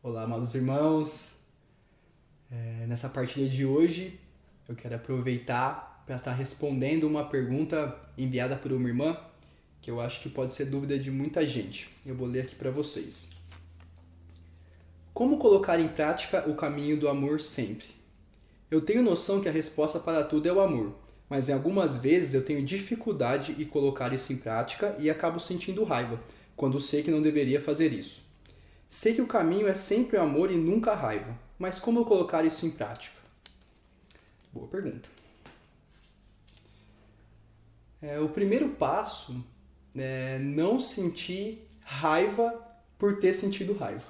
Olá, amados irmãos. Nessa partilha de hoje, eu quero aproveitar para estar respondendo uma pergunta enviada por uma irmã, que eu acho que pode ser dúvida de muita gente. Eu vou ler aqui para vocês. Como colocar em prática o caminho do amor sempre? Eu tenho noção que a resposta para tudo é o amor, mas em algumas vezes eu tenho dificuldade em colocar isso em prática e acabo sentindo raiva, quando sei que não deveria fazer isso. Sei que o caminho é sempre o amor e nunca a raiva, mas como eu colocar isso em prática? Boa pergunta. O primeiro passo é não sentir raiva por ter sentido raiva.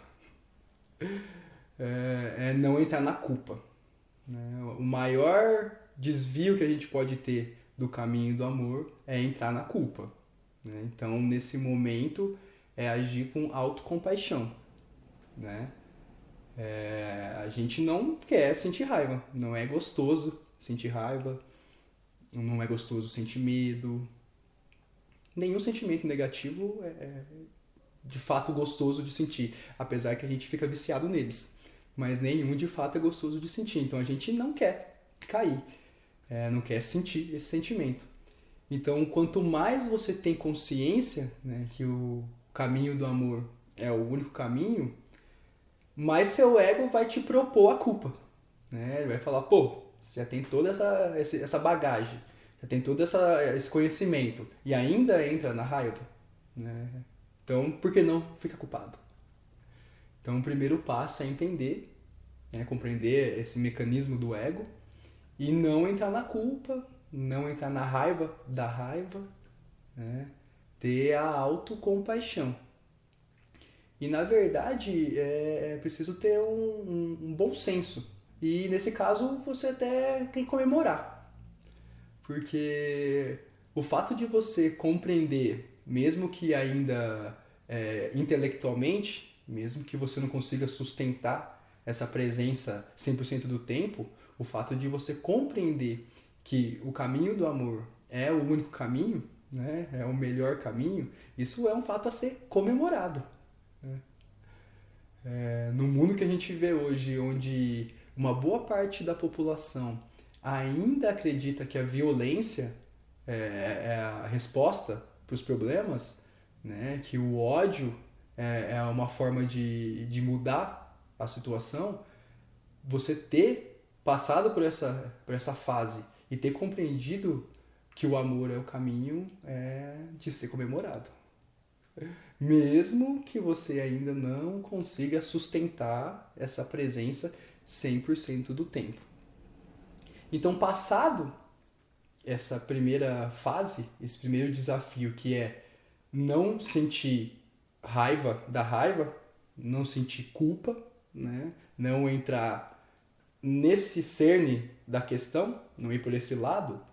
É não entrar na culpa. O maior desvio que a gente pode ter do caminho do amor é entrar na culpa. Então, nesse momento, é agir com autocompaixão. A gente não quer sentir raiva, não é gostoso sentir raiva, não é gostoso sentir medo. Nenhum sentimento negativo é de fato gostoso de sentir, apesar que a gente fica viciado neles. Mas nenhum de fato é gostoso de sentir, então a gente não quer cair, não quer sentir esse sentimento. Então, quanto mais você tem consciência, que o caminho do amor é o único caminho, mais seu ego vai te propor a culpa. Ele vai falar, pô, você já tem toda essa bagagem, já tem todo esse conhecimento e ainda entra na raiva. Então, por que não fica culpado? Então, o primeiro passo é entender, compreender esse mecanismo do ego e não entrar na culpa, não entrar na raiva da raiva, ter a autocompaixão. E, na verdade, é preciso ter um bom senso. E, nesse caso, você até tem que comemorar. Porque o fato de você compreender, mesmo que ainda intelectualmente, mesmo que você não consiga sustentar essa presença 100% do tempo, o fato de você compreender que o caminho do amor é o único caminho, é o melhor caminho, isso é um fato a ser comemorado. No mundo que a gente vê hoje, onde uma boa parte da população ainda acredita que a violência é a resposta para os problemas, que o ódio é uma forma de mudar a situação, você ter passado por essa fase e ter compreendido que o amor é o caminho de ser comemorado. Mesmo que você ainda não consiga sustentar essa presença 100% do tempo. Então, passado essa primeira fase, esse primeiro desafio, que é não sentir raiva da raiva, não sentir culpa, não entrar nesse cerne da questão, não ir por esse lado,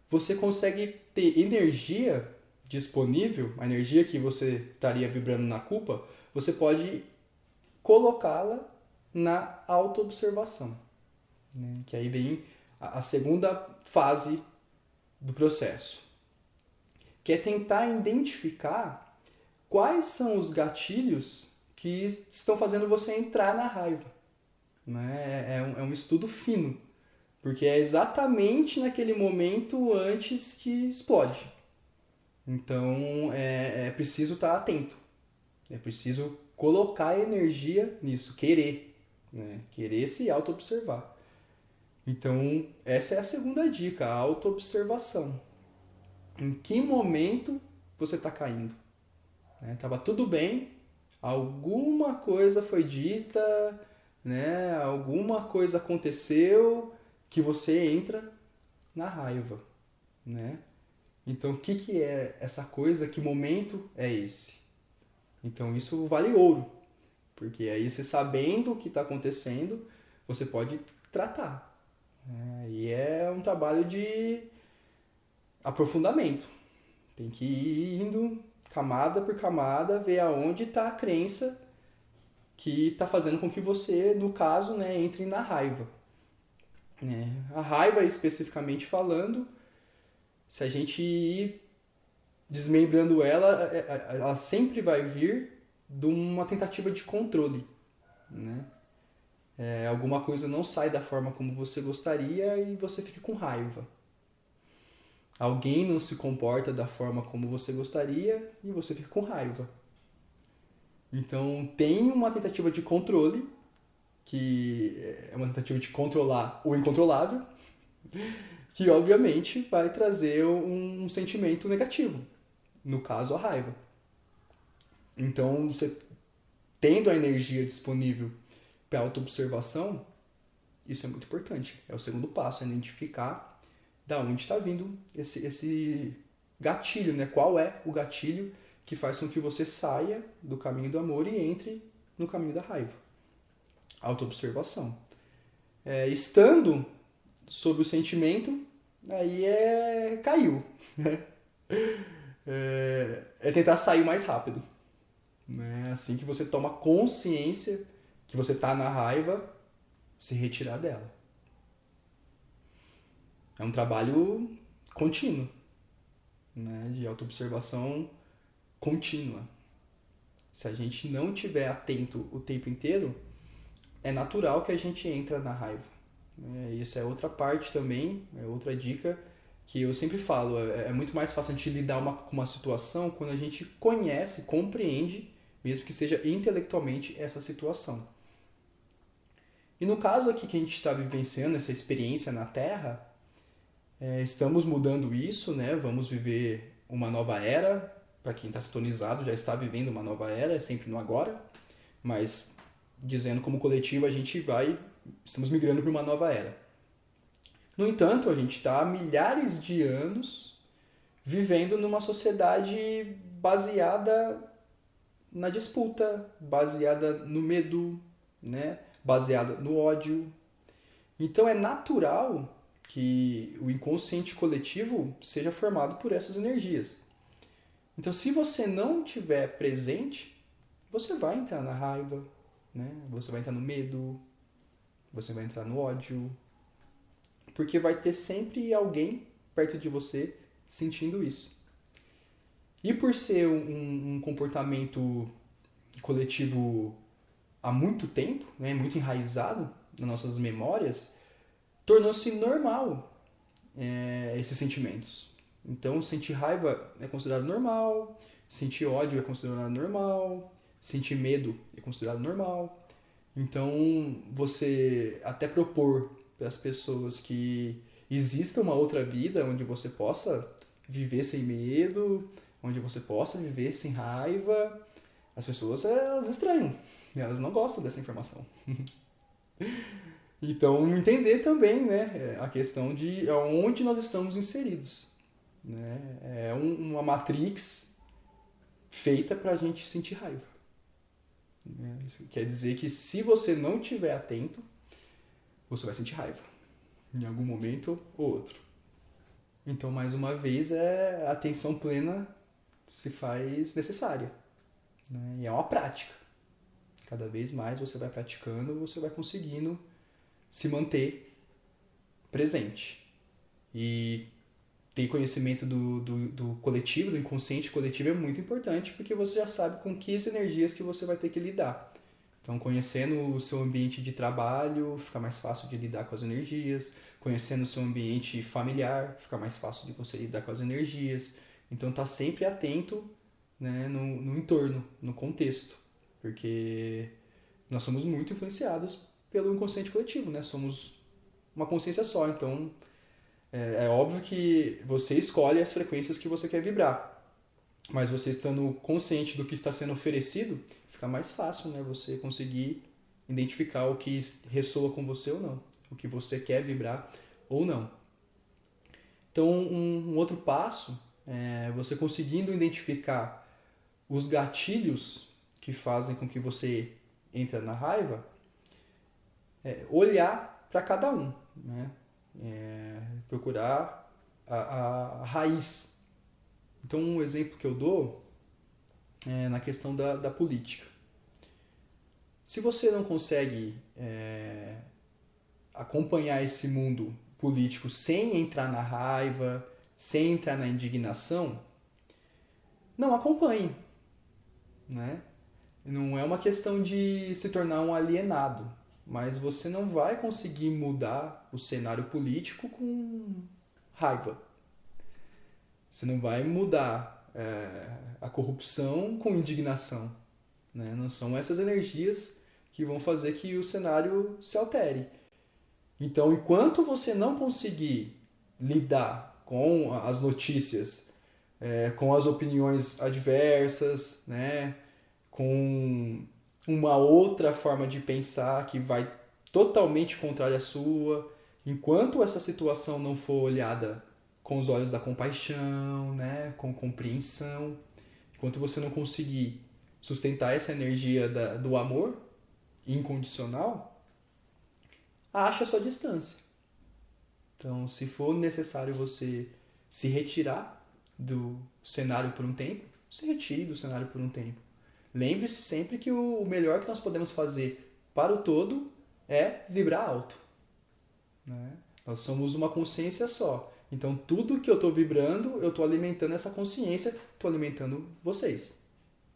você consegue ter energia disponível, a energia que você estaria vibrando na culpa, você pode colocá-la na autoobservação. Que aí vem a segunda fase do processo, que é tentar identificar quais são os gatilhos que estão fazendo você entrar na raiva. É um estudo fino, porque é exatamente naquele momento antes que explode. Então, é preciso estar atento. É preciso colocar energia nisso, querer. Querer se auto-observar. Então, essa é a segunda dica, a auto-observação. Em que momento você está caindo? Tava tudo bem, alguma coisa foi dita, alguma coisa aconteceu que você entra na raiva. Então, o que é essa coisa? Que momento é esse? Então, isso vale ouro. Porque aí, você sabendo o que está acontecendo, você pode tratar. E é um trabalho de aprofundamento. Tem que ir indo camada por camada, ver aonde está a crença que está fazendo com que você, no caso, entre na raiva. A raiva, especificamente falando, se a gente ir desmembrando ela sempre vai vir de uma tentativa de controle. né? Alguma coisa não sai da forma como você gostaria e você fica com raiva. Alguém não se comporta da forma como você gostaria e você fica com raiva. Então, tem uma tentativa de controle, que é uma tentativa de controlar o incontrolável, que obviamente vai trazer um sentimento negativo, no caso, a raiva. Então, você tendo a energia disponível para autoobservação, isso é muito importante. É o segundo passo, é identificar da onde está vindo esse gatilho, né? Qual é o gatilho que faz com que você saia do caminho do amor e entre no caminho da raiva. Autoobservação. Estando sob o sentimento, aí caiu. Né? É tentar sair mais rápido. Né? Assim que você toma consciência que você está na raiva, se retirar dela. É um trabalho contínuo, né? De autoobservação contínua. Se a gente não estiver atento o tempo inteiro, é natural que a gente entre na raiva. Isso é outra parte também, é outra dica que eu sempre falo. É muito mais fácil a gente lidar com uma situação quando a gente conhece, compreende, mesmo que seja intelectualmente, essa situação. E no caso aqui que a gente está vivenciando essa experiência na Terra, estamos mudando isso, né? Vamos viver uma nova era. Para quem está sintonizado, já está vivendo uma nova era, é sempre no agora. Mas, dizendo como coletivo, estamos migrando para uma nova era. No entanto, a gente está há milhares de anos vivendo numa sociedade baseada na disputa, baseada no medo, né? Baseada no ódio. Então é natural que o inconsciente coletivo seja formado por essas energias. Então, se você não estiver presente, você vai entrar na raiva, né? Você vai entrar no medo, você vai entrar no ódio, porque vai ter sempre alguém perto de você sentindo isso. E por ser um comportamento coletivo há muito tempo, né? Muito enraizado nas nossas memórias, tornou-se normal esses sentimentos. Então, sentir raiva é considerado normal, sentir ódio é considerado normal, sentir medo é considerado normal. Então, você até propor para as pessoas que exista uma outra vida onde você possa viver sem medo, onde você possa viver sem raiva, as pessoas elas estranham, elas não gostam dessa informação. Então, entender também, né, a questão de onde nós estamos inseridos. Né? É uma matrix feita para a gente sentir raiva. Né? Isso quer dizer que se você não estiver atento, você vai sentir raiva em algum momento ou outro. Então, mais uma vez, a atenção plena se faz necessária. Né? E é uma prática. Cada vez mais você vai praticando, você vai conseguindo se manter presente. E ter conhecimento do coletivo, do inconsciente coletivo é muito importante, porque você já sabe com que energias que você vai ter que lidar. Então, conhecendo o seu ambiente de trabalho, fica mais fácil de lidar com as energias. Conhecendo o seu ambiente familiar, fica mais fácil de você lidar com as energias. Então, tá sempre atento, né, no entorno, no contexto. Porque nós somos muito influenciados pelo inconsciente coletivo, né? Somos uma consciência só, então é óbvio que você escolhe as frequências que você quer vibrar, mas você estando consciente do que está sendo oferecido, fica mais fácil, né? Você conseguir identificar o que ressoa com você ou não, o que você quer vibrar ou não. Então, um outro passo é você conseguindo identificar os gatilhos que fazem com que você entre na raiva, olhar para cada um, né? Procurar a raiz. Então, um exemplo que eu dou é na questão da política. Se você não consegue acompanhar esse mundo político sem entrar na raiva, sem entrar na indignação, não acompanhe, né? Não é uma questão de se tornar um alienado, mas você não vai conseguir mudar o cenário político com raiva. Você não vai mudar a corrupção com indignação, né? Não são essas energias que vão fazer que o cenário se altere. Então, enquanto você não conseguir lidar com as notícias, com as opiniões adversas, né? Com uma outra forma de pensar que vai totalmente contrária à sua, enquanto essa situação não for olhada com os olhos da compaixão, né, com compreensão, enquanto você não conseguir sustentar essa energia do amor incondicional, ache a sua distância. Então, se for necessário você se retirar do cenário por um tempo, se retire do cenário por um tempo. Lembre-se sempre que o melhor que nós podemos fazer para o todo é vibrar alto, né? Nós somos uma consciência só. Então, tudo que eu estou vibrando, eu estou alimentando essa consciência, estou alimentando vocês.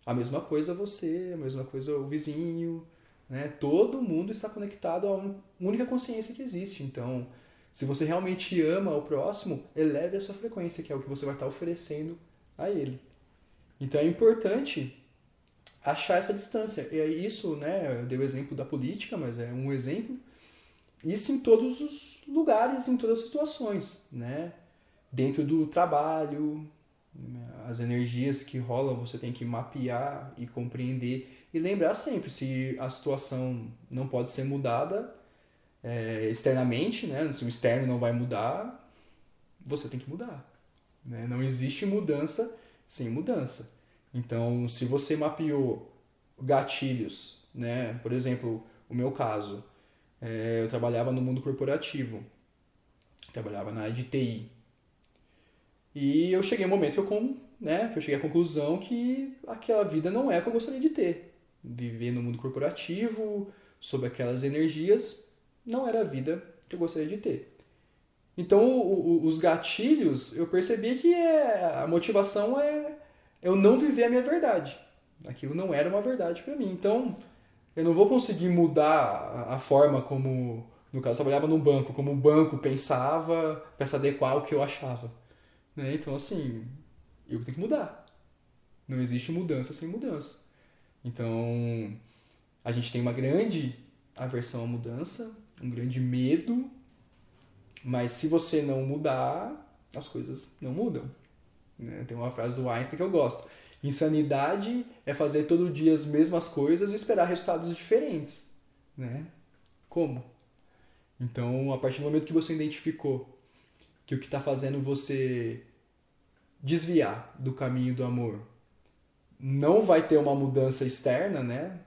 A mesma coisa você, a mesma coisa o vizinho, né? Todo mundo está conectado à única consciência que existe. Então, se você realmente ama o próximo, eleve a sua frequência, que é o que você vai estar oferecendo a ele. Então, é importante achar essa distância. E isso, né, eu dei o exemplo da política, mas é um exemplo. Isso em todos os lugares, em todas as situações, né? Dentro do trabalho, as energias que rolam, você tem que mapear e compreender. E lembrar sempre, se a situação não pode ser mudada externamente, né? Se o externo não vai mudar, você tem que mudar, né? Não existe mudança sem mudança. Então, se você mapeou gatilhos, né? Por exemplo, o meu caso, eu trabalhava no mundo corporativo, trabalhava na área de TI. E eu cheguei a um momento que eu cheguei à conclusão que aquela vida não é a que eu gostaria de ter. Viver no mundo corporativo, sob aquelas energias, não era a vida que eu gostaria de ter. Então, os gatilhos, eu percebi que a motivação é eu não viver a minha verdade. Aquilo não era uma verdade para mim. Então, eu não vou conseguir mudar a forma como, no caso, eu trabalhava num banco, como o banco pensava para se adequar ao que eu achava, né? Então, assim, eu tenho que mudar. Não existe mudança sem mudança. Então, a gente tem uma grande aversão à mudança, um grande medo, mas se você não mudar, as coisas não mudam, né? Tem uma frase do Einstein que eu gosto. Insanidade é fazer todo dia as mesmas coisas e esperar resultados diferentes, né? Como? Então, a partir do momento que você identificou que o que está fazendo você desviar do caminho do amor não vai ter uma mudança externa, né?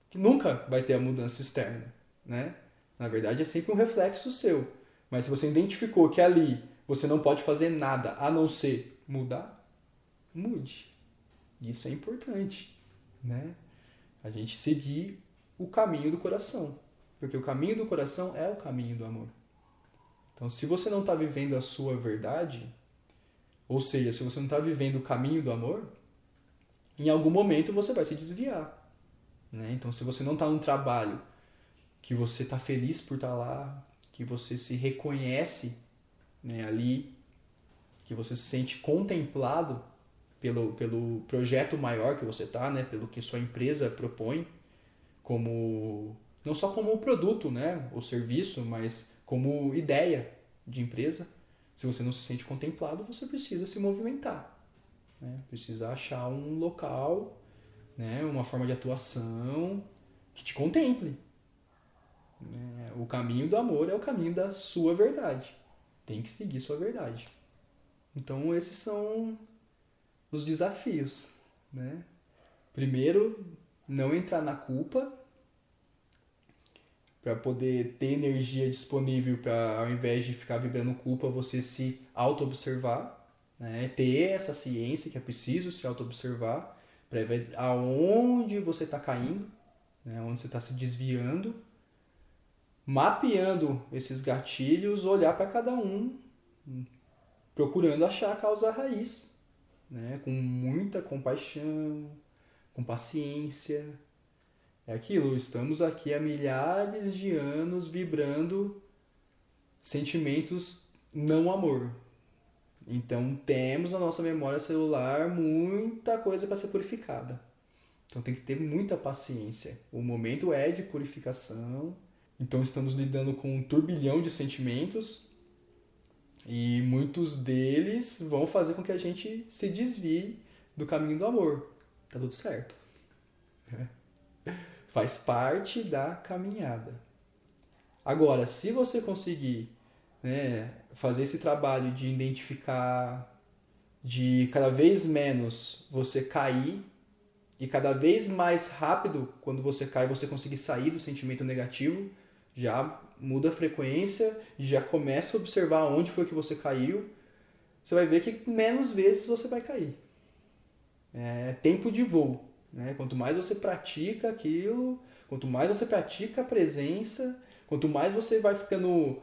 Que nunca vai ter a mudança externa, né? Na verdade, é sempre um reflexo seu. Mas se você identificou que ali você não pode fazer nada a não ser mudar, mude. Isso é importante, né? A gente seguir o caminho do coração. Porque o caminho do coração é o caminho do amor. Então, se você não está vivendo a sua verdade, ou seja, se você não está vivendo o caminho do amor, em algum momento você vai se desviar, né? Então, se você não está num trabalho que você está feliz por estar lá, que você se reconhece, né, ali, que você se sente contemplado pelo projeto maior que você está, né, pelo que sua empresa propõe, como não só como produto, né, ou serviço, mas como ideia de empresa. Se você não se sente contemplado, você precisa se movimentar, né? Precisa achar um local, né, uma forma de atuação que te contemple, né? O caminho do amor é o caminho da sua verdade. Tem que seguir sua verdade. Então, esses são os desafios, né? Primeiro, não entrar na culpa para poder ter energia disponível para, ao invés de ficar vibrando culpa, você se auto-observar, né? Ter essa ciência que é preciso se auto-observar para ver aonde você está caindo, né? Onde você está se desviando, mapeando esses gatilhos, olhar para cada um, procurando achar a causa raiz, né? Com muita compaixão, com paciência. É aquilo, estamos aqui há milhares de anos vibrando sentimentos não amor. Então temos na nossa memória celular muita coisa para ser purificada. Então tem que ter muita paciência. O momento é de purificação. Então estamos lidando com um turbilhão de sentimentos e muitos deles vão fazer com que a gente se desvie do caminho do amor. Tá tudo certo. Faz parte da caminhada. Agora, se você conseguir, né, fazer esse trabalho de identificar, de cada vez menos você cair e cada vez mais rápido, quando você cai, você conseguir sair do sentimento negativo, já muda a frequência, já começa a observar onde foi que você caiu, você vai ver que menos vezes você vai cair. É tempo de voo, né? Quanto mais você pratica aquilo, quanto mais você pratica a presença, quanto mais você vai ficando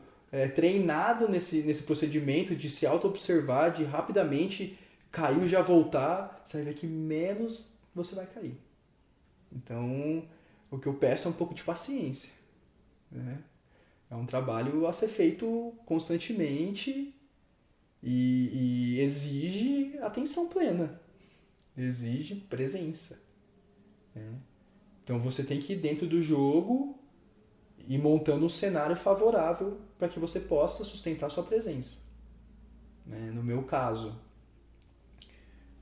treinado nesse procedimento de se auto-observar, de rapidamente caiu já voltar, você vai ver que menos você vai cair. Então, o que eu peço é um pouco de paciência, né? É um trabalho a ser feito constantemente e exige atenção plena, exige presença, né? Então você tem que ir dentro do jogo e montando um cenário favorável para que você possa sustentar sua presença, né? No meu caso,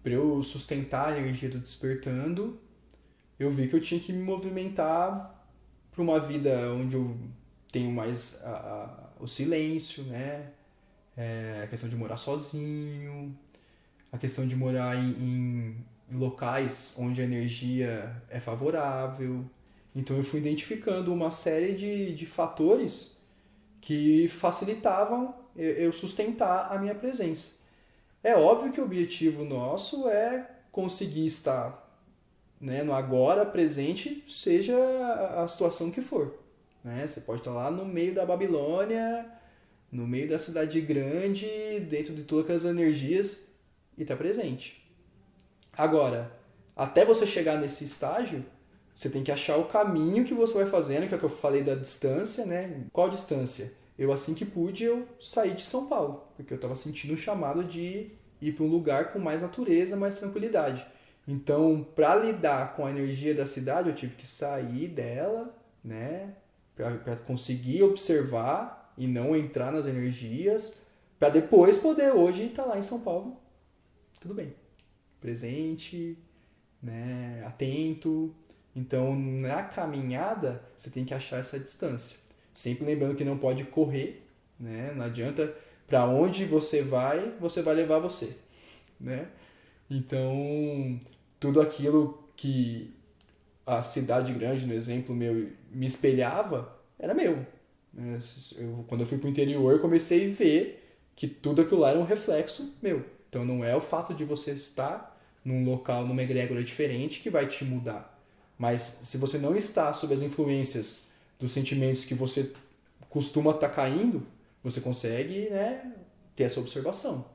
para eu sustentar a energia do despertando, eu vi que eu tinha que me movimentar para uma vida onde eu tenho mais o silêncio, né? A questão de morar sozinho, a questão de morar em locais onde a energia é favorável. Então eu fui identificando uma série de fatores que facilitavam eu sustentar a minha presença. É óbvio que o objetivo nosso é conseguir estar, né, no agora presente, seja a situação que for, né? Você pode estar lá no meio da Babilônia, no meio da cidade grande, dentro de todas as energias e estar presente. Agora, até você chegar nesse estágio, você tem que achar o caminho que você vai fazendo, que é o que eu falei da distância, né? Qual distância? Eu, assim que pude, eu saí de São Paulo, porque eu estava sentindo um chamado de ir para um lugar com mais natureza, mais tranquilidade. Então, para lidar com a energia da cidade, eu tive que sair dela, né? Para conseguir observar e não entrar nas energias, para depois poder hoje estar lá em São Paulo. Tudo bem. Presente, né? Atento. Então, na caminhada, você tem que achar essa distância. Sempre lembrando que não pode correr, né? Não adianta, para onde você vai levar você, né? Então, tudo aquilo que a cidade grande, no exemplo meu, me espelhava, era meu. Quando eu fui para o interior, eu comecei a ver que tudo aquilo lá era um reflexo meu. Então, não é o fato de você estar num local, numa egrégora diferente que vai te mudar. Mas se você não está sob as influências dos sentimentos que você costuma estar caindo, você consegue, né, ter essa observação.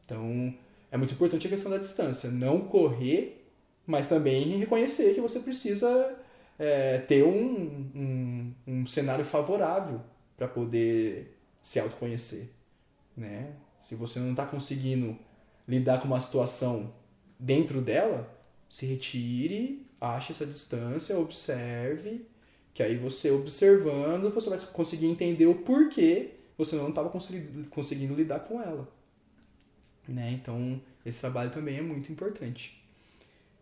Então, é muito importante a questão da distância. Não correr, mas também reconhecer que você precisa ter um cenário favorável para poder se autoconhecer, né? Se você não está conseguindo lidar com uma situação dentro dela, se retire, ache essa distância, observe, que aí você observando, você vai conseguir entender o porquê você não estava conseguindo lidar com ela, né? Então, esse trabalho também é muito importante.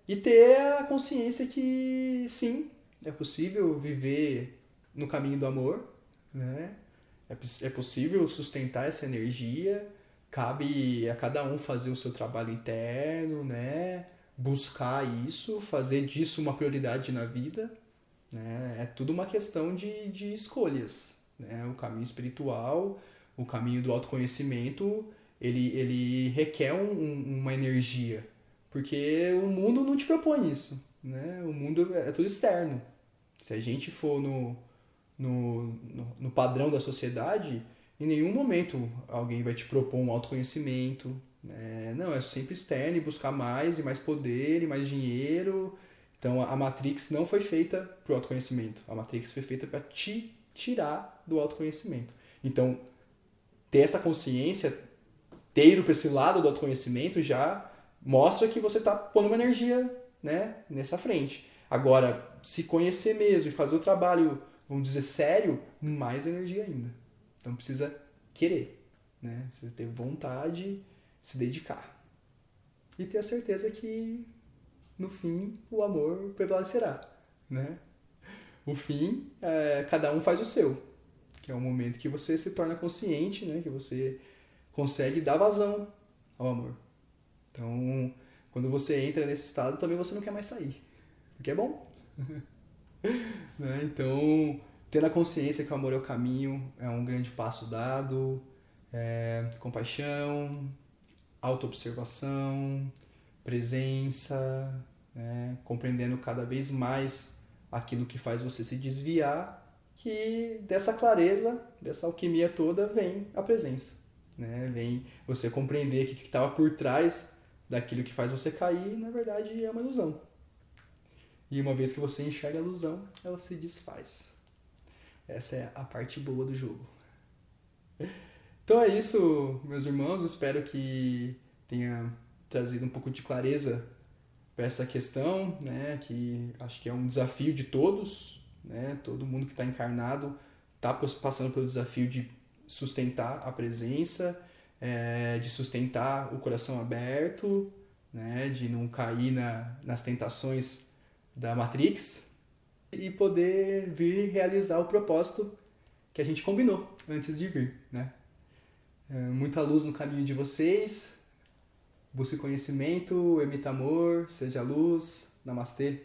E ter a consciência que, sim, é possível viver no caminho do amor, né? É possível sustentar essa energia, cabe a cada um fazer o seu trabalho interno, né? Buscar isso, fazer disso uma prioridade na vida, né? É tudo uma questão de escolhas, né? O caminho espiritual, o caminho do autoconhecimento, ele requer uma energia, porque o mundo não te propõe isso, né? O mundo é tudo externo. Se a gente for no padrão da sociedade, em nenhum momento alguém vai te propor um autoconhecimento, né? Não, é sempre externo e buscar mais e mais poder e mais dinheiro. Então a Matrix não foi feita para o autoconhecimento. A Matrix foi feita para te tirar do autoconhecimento. Então, ter essa consciência, ter ido para esse lado do autoconhecimento já mostra que você está pondo uma energia, né, nessa frente. Agora, se conhecer mesmo e fazer o trabalho, vamos dizer, sério, mais energia ainda. Então precisa querer, né? Precisa ter vontade, se dedicar. E ter a certeza que, no fim, o amor prevalecerá, né? O fim, cada um faz o seu, que é o momento que você se torna consciente, né? Que você consegue dar vazão ao amor. Então, quando você entra nesse estado, também você não quer mais sair, porque é bom. Né? Então, tendo a consciência que o amor é o caminho, é um grande passo dado, compaixão, autoobservação, presença, né? Compreendendo cada vez mais aquilo que faz você se desviar, que dessa clareza, dessa alquimia toda, vem a presença. Né? Vem você compreender que o que estava por trás daquilo que faz você cair, na verdade, é uma ilusão. E uma vez que você enxerga a ilusão, ela se desfaz. Essa é a parte boa do jogo. Então é isso, meus irmãos. Espero que tenha trazido um pouco de clareza para essa questão, né? Que acho que é um desafio de todos, né? Todo mundo que está encarnado está passando pelo desafio de sustentar a presença, de sustentar o coração aberto, né? De não cair nas tentações da Matrix e poder vir realizar o propósito que a gente combinou antes de vir, né? Muita luz no caminho de vocês. Busque conhecimento, emita amor, seja luz. Namastê.